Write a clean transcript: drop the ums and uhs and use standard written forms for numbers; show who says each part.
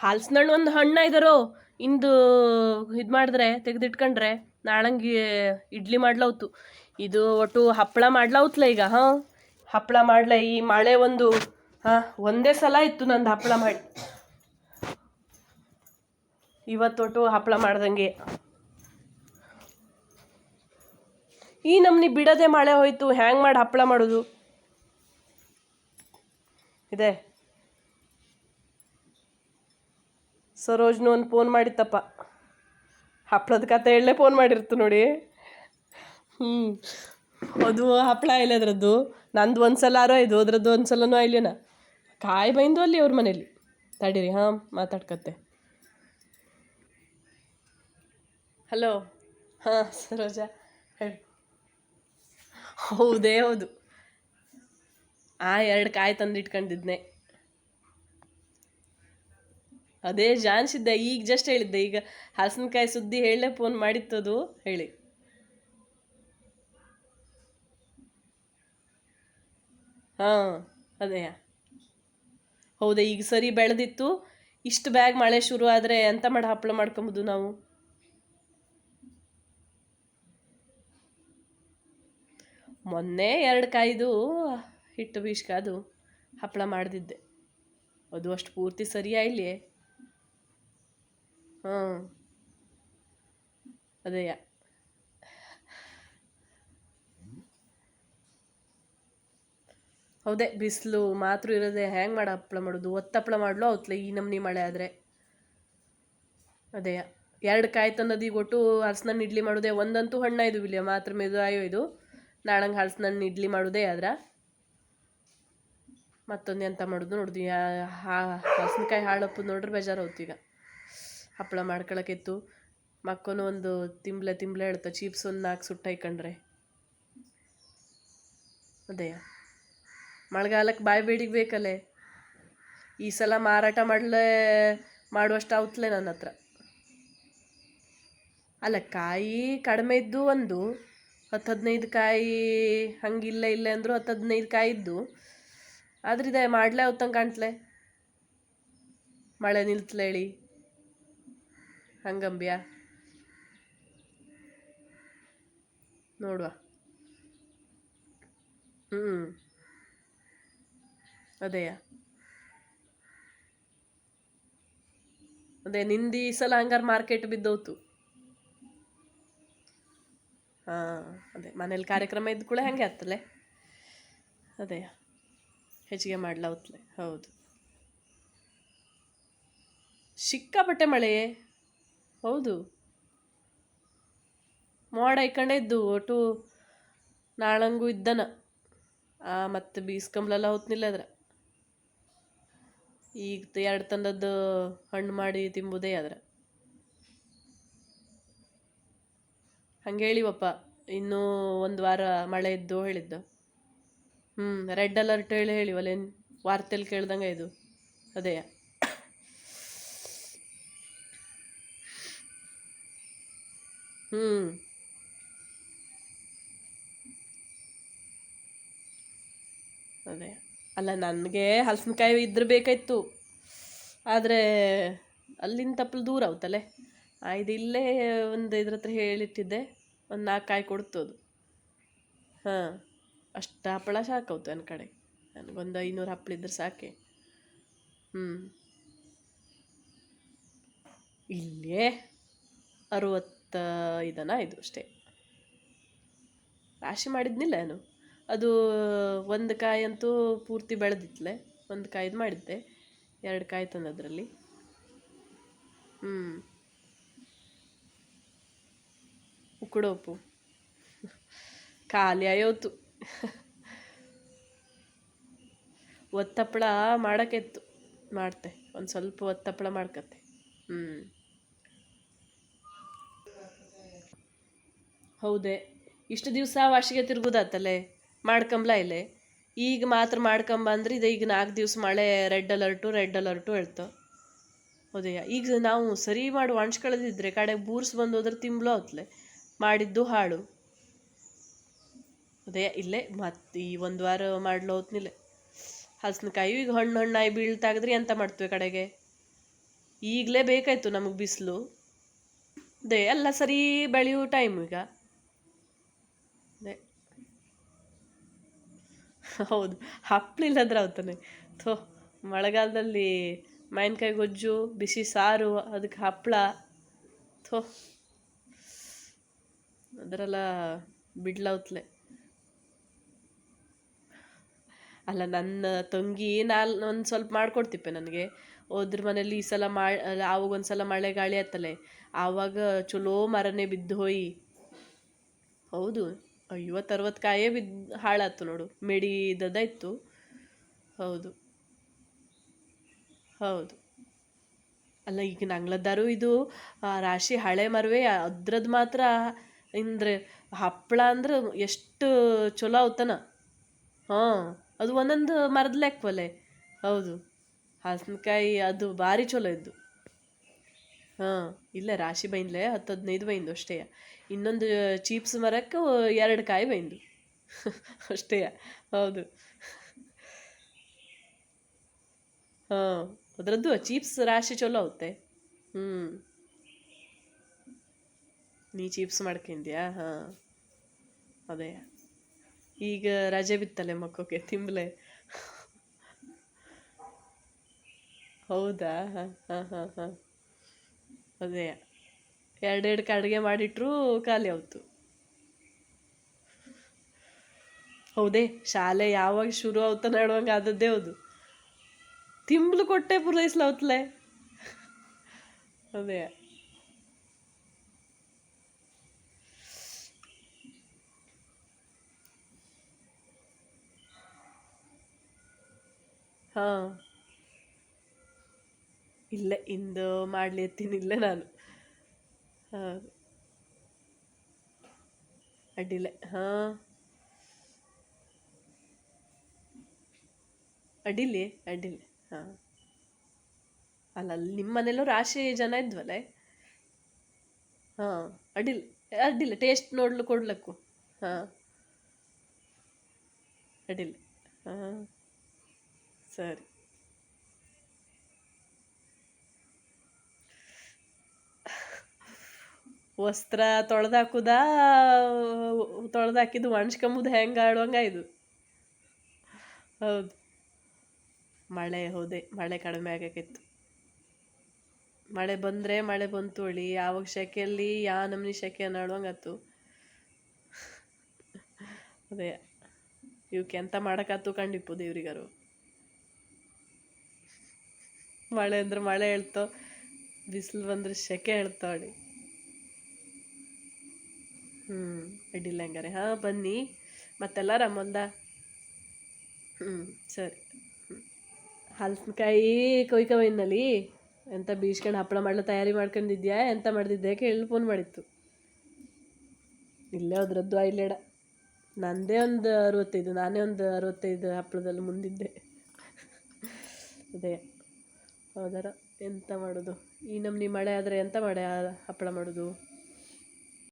Speaker 1: ಹಲ್ಸಿನಣ್ಣು ಒಂದು ಹಣ್ಣು ಇದಾರೋ ಇಂದು ಇದು ಮಾಡಿದ್ರೆ ತೆಗೆದಿಟ್ಕೊಂಡ್ರೆ ನಾಳಂಗೆ ಇಡ್ಲಿ ಮಾಡ್ಲೌತು. ಇದು ಒಟ್ಟು ಹಪ್ಪಳ ಮಾಡ್ಲೌತ್ಲ ಈಗ. ಹಾಂ, ಹಪ್ಪಳ ಮಾಡ್ಲೆ ಈ ಮಳೆ ಒಂದು ಒಂದೇ ಸಲ ಇತ್ತು ನಂದು ಹಪ್ಪಳ ಮಾಡಿ. ಇವತ್ತೊಟ್ಟು ಹಪ್ಪಳ ಮಾಡ್ದಂಗೆ ಈ ನಮ್ನಿ ಬಿಡದೆ ಮಳೆ ಹೋಯ್ತು. ಹ್ಯಾಂಗ್ ಮಾಡಿ ಹಪ್ಪಳ ಮಾಡೋದು ಇದೆ. ಸರೋಜ್ನು ಒಂದು ಫೋನ್ ಮಾಡಿತ್ತಪ್ಪ, ಹಪ್ಪಳದ ಕತೆ ಹೇಳಲೇ ಫೋನ್ ಮಾಡಿರ್ತು ನೋಡಿ. ಅದು ಹಪ್ಪಳ ಇಲ್ಲ ಅದ್ರದ್ದು. ನಂದು ಒಂದ್ಸಲಾರೋ ಇದು ಅದ್ರದ್ದು ಒಂದ್ಸಲನೂ ಇಲ್ಲೇನ ಕಾಯಿ ಬೈಂದು ಅಲ್ಲಿ ಅವ್ರ ಮನೇಲಿ. ತಡೀರಿ, ಹಾಂ ಮಾತಾಡ್ಕತ್ತೆ. ಹಲೋ, ಹಾಂ ಸರೋಜಾ ಹೇಳಿ. ಹೌದೇ ಹೌದು, 2 ಕಾಯಿ ತಂದಿಟ್ಕೊಂಡಿದ್ನೆ. ಅದೇ ಜಾನ್ಸಿದ್ದೆ, ಈಗ ಜಸ್ಟ್ ಹೇಳಿದ್ದೆ. ಈಗ ಹಲಸಿನಕಾಯಿ ಸುದ್ದಿ ಹೇಳಲೇ ಫೋನ್ ಮಾಡಿತ್ತದು ಹೇಳಿ. ಹಾಂ ಅದೇ ಹೌದಾ, ಈಗ ಸರಿ ಬೆಳೆದಿತ್ತು. ಇಷ್ಟು ಬ್ಯಾಗ್ ಮಳೆ ಶುರು ಆದರೆ ಎಂತ ಮಾಡಿ ಹಪ್ಪಳ ಮಾಡ್ಕೊಂಬೋದು ನಾವು. ಮೊನ್ನೆ 2 ಕಾಯ್ದು ಹಿಟ್ಟು ಬೀಸ್ಕಾದು ಹಪ್ಪಳ ಮಾಡ್ದಿದ್ದೆ. ಅದು ಅಷ್ಟು ಪೂರ್ತಿ ಸರಿಯಾಯಿಲ್ಲ. ಹಾಂ ಅದೇ ಹೌದೇ, ಬಿಸಿಲು ಮಾತ್ರ ಇರೋದೆ. ಹ್ಯಾಂಗೆ ಮಾಡಿ ಹಪ್ಪಳ ಮಾಡೋದು? ಹಪ್ಪಳ ಮಾಡ್ಲೋ ಅವತ್ಲೆ ಈ ನಮ್ನಿ ಮಳೆ ಆದರೆ. ಅದೇ 2 ಕಾಯಿ ತಂದದ್ದು ಈಗ ಒಟ್ಟು ಹಲಸಿನಣ್ಣು ಇಡ್ಲಿ ಮಾಡೋದೆ. ಒಂದಂತೂ ಹಣ್ಣು ಇದು ಇಲ್ಲಿ ಮಾತ್ರ ಮೆದು ಆಯೋ ಇದು. ನಾಳಂಗೆ ಹಲಸಿನಣ್ಣು ಇಡ್ಲಿ ಮಾಡೋದೇ ಆದ್ರೆ ಮತ್ತೊಂದು ಎಂತ ಮಾಡೋದು ನೋಡ್ದು. ಹಲಸಿನಕಾಯಿ ಹಾಳಪ್ಪದು ನೋಡ್ರೆ ಬೇಜಾರು ಈಗ. ಹಪ್ಪಳ ಮಾಡ್ಕೊಳಕ್ಕಿತ್ತು. ಮಕ್ಕನು ಒಂದು ತಿಂಬ್ಲೆ ಹೇಳ್ತಾ ಚೀಪ್ಸ್ ಒಂದು 4 ಸುಟ್ಟು ಹಾಕೊಂಡ್ರೆ. ಅದೇ ಮಳೆಗಾಲಕ್ಕೆ ಬಾಯಿ ಬೇಡಿಗೆ ಬೇಕಲ್ಲೇ. ಈ ಸಲ ಮಾರಾಟ ಮಾಡುವಷ್ಟು ಔತ್ಲೆ ನನ್ನ ಹತ್ರ. ಅಲ್ಲ, ಕಾಯಿ ಕಡಿಮೆ ಇದ್ದು ಒಂದು 10-15 ಕಾಯಿ ಹಂಗಿಲ್ಲ ಇಲ್ಲ ಅಂದರು 10-15 ಕಾಯಿ ಇದ್ದು. ಆದ್ರೆ ಇದೆ ಮಾಡ್ಲೇ ಹೊತ್ತಂಗೆ ಕಾಣ್ತಲೆ, ಮಳೆ ನಿಲ್ತಲೆ ಹೇಳಿ ಹಂಗಂಬ್ಯಾ. ನೋಡುವ. ಅದೇ ನಿಂದು ಈ ಸಲ ಹಂಗಾರೆ ಮಾರ್ಕೆಟ್ ಬಿದ್ದೋತು. ಹಾಂ ಅದೇ ಮನೇಲಿ ಕಾರ್ಯಕ್ರಮ ಇದ್ದು ಕೂಡ ಹಂಗೆ ಆಗ್ತಲೆ. ಅದೇ ಹೆಚ್ಚಿಗೆ ಮಾಡ್ಲಾವತ್ಲೆ. ಹೌದು, ಸಿಕ್ಕಾಪಟ್ಟೆ ಮಳೆಯೇ. ಹೌದು, ಮೋಡ ಇಕ್ಕಂಡೇ ಇದ್ದು ಒಟ್ಟು ನಾಳಂಗೂ ಇದ್ದನ. ಮತ್ತು ಬೀಸ್ಕಂಬ್ಲೆಲ್ಲ ಹೊತ್ನಿಲ್ಲ ಅದ್ರ. ಈಗ 2 ತಂದದ್ದು ಹಣ್ಣು ಮಾಡಿ ತಿಂಬುದೇ ಆದ್ರೆ. ಹಂಗೆ ಹೇಳಿವಪ್ಪ, ಇನ್ನೂ 1 ವಾರ ಮಳೆ ಇದ್ದು ಹೇಳಿದ್ದು. ರೆಡ್ ಅಲರ್ಟ್ ಹೇಳಿವಲ್ಲೇನು ವಾರ್ತೆಯಲ್ಲಿ ಕೇಳ್ದಂಗೆ ಇದು. ಅದೇ ಅದೇ ಅಲ್ಲ, ನನಗೆ ಹಲಸಿನಕಾಯಿ ಇದ್ರೆ ಬೇಕಾಯ್ತು. ಆದರೆ ಅಲ್ಲಿಂದ ತಪ್ಪಲು ದೂರ ಆಗುತ್ತಲ್ಲೇ. ಇದು ಇಲ್ಲೇ ಒಂದು ಇದ್ರ ಹತ್ರ ಹೇಳಿಟ್ಟಿದ್ದೆ. ಒಂದು 4 ಕಾಯಿ ಕೊಡ್ತು ಅದು. ಹಾಂ, ಅಷ್ಟು ಹಪ್ಪಳ ಸಾಕಾಯ್ತು ನನ್ನ ಕಡೆ. ನನಗೊಂದು 500 ಹಪ್ಪಳ ಇದ್ರೆ ಸಾಕೆ. ಇಲ್ಲೇ 65 ಇದು ಅಷ್ಟೇ. ರಾಶಿ ಮಾಡಿದ್ನಿಲ್ಲ ನಾನು. ಅದು 1 ಕಾಯಿ ಅಂತೂ ಪೂರ್ತಿ ಬೆಳೆದಿತ್ತಲೆ. 1 ಕಾಯ್ದು ಮಾಡಿದ್ದೆ. 2 ಕಾಯಿ ತಂದದ್ರಲ್ಲಿ. ಉಕ್ಕುಡೋಪು ಖಾಲಿ ಆಯೋತು. ಒತ್ತಪ್ಪಳ ಮಾಡೋಕ್ಕಿತ್ತು, ಮಾಡ್ತೆ. ಒಂದು ಸ್ವಲ್ಪ ಒತ್ತಪ್ಪಳ ಮಾಡ್ಕತ್ತೆ. ಹೌದೇ, ಇಷ್ಟು ದಿವಸ ವಾಶಿಗೆ ತಿರುಗುದಾತಲ್ಲೇ ಮಾಡ್ಕೊಂಬ್ಲ ಇಲ್ಲೇ. ಈಗ ಮಾತ್ರ ಮಾಡ್ಕೊಂಬಂದ್ರೆ ಇದು ಈಗ 4 ದಿವಸ ಮಳೆ ರೆಡ್ ಅಲರ್ಟು ಹೇಳ್ತು. ಹೌದಯ್ಯ, ಈಗ ನಾವು ಸರಿ ಮಾಡಿ ಒಣಸ್ಕೊಳ್ಳೋದಿದ್ರೆ ಕಡೆ ಬೂರ್ಸ್ ಬಂದು ಹೋದ್ರೆ ತಿಂಬ್ಲೋ ಹೊತ್ಲೆ ಮಾಡಿದ್ದು ಹಾಳು. ಅದೇ ಇಲ್ಲೇ ಮತ್ತೆ ಈ 1 ವಾರ ಮಾಡ್ಲೋ ಹೊತ್ನಿಲ್ಲ. ಹಲಸಿನಕಾಯಿ ಈಗ ಹಣ್ಣಾಯಿ ಬೀಳ್ತಾಗದ್ರಿ ಎಂತ ಮಾಡ್ತೀವಿ ಕಡೆಗೆ. ಈಗಲೇ ಬೇಕಾಯ್ತು ನಮಗೆ ಬಿಸಿಲು. ಅದೇ ಎಲ್ಲ ಸರಿ ಬೆಳೆಯುವ ಟೈಮ್ ಈಗ. ಅದೇ ಹೌದು, ಹಪ್ಪಳಿಲ್ಲದ್ರೆ ಅವತ್ತಾನೆ ಥೋ. ಮಳೆಗಾಲದಲ್ಲಿ ಮಾವಿನಕಾಯಿ ಗೊಜ್ಜು, ಬಿಸಿ ಸಾರು, ಅದಕ್ಕೆ ಹಪ್ಪಳ, ಥೋ ಅದರೆಲ್ಲ ಬಿಡ್ಲವತ್ಲೆ. ಅಲ್ಲ, ನನ್ನ ತಂಗಿ ಒಂದು ಸ್ವಲ್ಪ ಮಾಡ್ಕೊಡ್ತಿಪ್ಪೆ ನನಗೆ. ಹೋದ್ರ ಮನೇಲಿ ಈ ಸಲ ಆವಾಗ ಒಂದ್ಸಲ ಮಳೆ ಗಾಳಿ ಆಯ್ತಲೆ, ಆವಾಗ ಚಲೋ ಮರನೇ ಬಿದ್ದು ಹೋಯಿ. ಹೌದು, 50-60 ಕಾಯೇ ಬಿದ್ದು ಹಾಳಾಯ್ತು ನೋಡು, ಮೆಡಿ ಇದ್ದದಾಯ್ತು. ಹೌದು ಹೌದು. ಅಲ್ಲ, ಈಗ ನಂಗ್ಲದ್ದಾರು ಇದು ರಾಶಿ ಹಳೆ ಮರವೇ, ಅದ್ರದ್ದು ಮಾತ್ರ ಅಂದ್ರೆ ಹಪ್ಪಳ ಅಂದ್ರೆ ಎಷ್ಟು ಚಲೋ ಅವತನ. ಹಾಂ, ಅದು ಒಂದೊಂದು ಮರದ ಲೆಕ್ಕವಲೆ. ಹೌದು, ಹಲಸಿನಕಾಯಿ ಅದು ಭಾರಿ ಚಲೋ ಇದ್ದು. ಹಾಂ, ಇಲ್ಲ ರಾಶಿ ಬೈಂದ್ಲೆ 10-15 ಬೈಂದು ಅಷ್ಟೇ. ಇನ್ನೊಂದು ಚೀಪ್ಸ್ ಮರಕ್ಕೆ 2 ಕಾಯಿ ಬೈಂದು ಅಷ್ಟೇ. ಹೌದು. ಹಾಂ, ಅದರದ್ದು ಚೀಪ್ಸ್ ರಾಶಿ ಚಲೋ ಆಗುತ್ತೆ. ಹ್ಞೂ, ನೀ ಚೀಪ್ಸ್ ಮಾಡ್ಕೊಂಡ್ಯಾ? ಹಾಂ, ಅದೇ. ಈಗ ರಜೆ ಬಿತ್ತಲೆ ಮಕ್ಕಕ್ಕೆ ತಿಂಬಲೆ. ಹೌದಾ? ಹಾಂ ಹಾಂ ಹಾಂ ಹಾಂ. ಅದೇ, 2 ಅಡುಗೆ ಮಾಡಿಟ್ರು ಖಾಲಿ ಆಯ್ತು. ಹೌದೇ, ಶಾಲೆ ಯಾವಾಗ ಶುರು ಆಯ್ತ ನಡುವಂಗೆ ಆದದ್ದೇ ಹೌದು. ತಿಂಬ್ಲು ಕೊಟ್ಟೆ ಪೂರೈಸ್ಲವತ್ಲೆ. ಅದೇ. ಹಾಂ, ಇಲ್ಲೇ ಇಂದು ಮಾಡ್ಲಿ ಎತ್ತೀನಿ ಇಲ್ಲೇ ನಾನು. ಹಾಂ, ಅಡ್ಡಿಲ್ಲ. ಹಾಂ, ಅಡ್ಡಿಲ್ಲ ಅಡ್ಡಿಲ್ಲ. ಹಾಂ, ಅಲ್ಲ, ಅಲ್ಲಿ ನಿಮ್ಮ ಮನೇಲೂ ರಾಶಿ ಜನ ಇದ್ವಲ್ಲೇ. ಹಾಂ, ಅಡ್ಡಿಲ್ಲ ಅಡ್ಡಿಲ್ಲ, ಟೇಸ್ಟ್ ನೋಡ್ಲು ಕೊಡ್ಲಕ್ಕು. ಹಾಂ, ಅಡ್ಡಿಲ್ಲ. ಹಾಂ, ಸರಿ. ವಸ್ತ್ರ ತೊಳೆದಾಕುದಾ, ತೊಳೆದಾಕಿದ್ದು ಒಣಸ್ಕೊಂಬುದು ಹೆಂಗೆ ಆಡುವಂಗ ಇದು. ಹೌದು, ಹೌದೇ, ಮಳೆ ಕಡಿಮೆ ಆಗಕ್ಕಿತ್ತು. ಮಳೆ ಬಂದರೆ ಮಳೆ ಬಂತು ಅಳಿ, ಯಾವಾಗ ಸೆಕೆಯಲ್ಲಿ ನಮ್ನಿ ಸೆಕೆ ನಾಡುವಂಗಾತು. ಅದೇ, ಇವಕ್ಕೆ ಎಂತ ಮಾಡೋಕ್ಕಾತು ಕಂಡಿಪ್ಪು ದೇವ್ರಿಗಾರು. ಮಳೆ ಅಂದ್ರೆ ಮಳೆ ಹೇಳ್ತೋ, ಬಿಸಿಲು ಬಂದ್ರೆ ಸೆಕೆ ಹೇಳ್ತಾವಳಿ. ಅಡ್ಡಿಲ್ಲ ಹಂಗಾರೆ. ಹಾಂ, ಬನ್ನಿ ಮತ್ತೆಲ್ಲ ರಮ್ಮಂದ. ಸರಿ. ಹಲಸಿನಕಾಯಿ ಕೊಯ್ಕವೈನಲ್ಲಿ ಎಂತ ಬೀಸ್ಕೊಂಡು ಹಪ್ಪಳ ಮಾಡಲು ತಯಾರಿ ಮಾಡ್ಕೊಂಡಿದ್ಯಾ, ಎಂತ ಮಾಡ್ದಿದ್ದೆ ಕೇಳಿ ಫೋನ್ ಮಾಡಿತ್ತು. ಇಲ್ಲೇ ಅದ್ರದ್ದು ಐಲೇಡ. ನಂದೇ ಒಂದು 65, ನಾನೇ ಒಂದು 65 ಹಪ್ಪಳದಲ್ಲಿ ಮುಂದಿದ್ದೆ. ಅದೇ, ಹೌದಾರ ಎಂತ ಮಾಡೋದು. ಈ ನಮ್ನಿ ಮಳೆ ಆದರೆ ಎಂತ ಹಪ್ಪಳ ಮಾಡೋದು.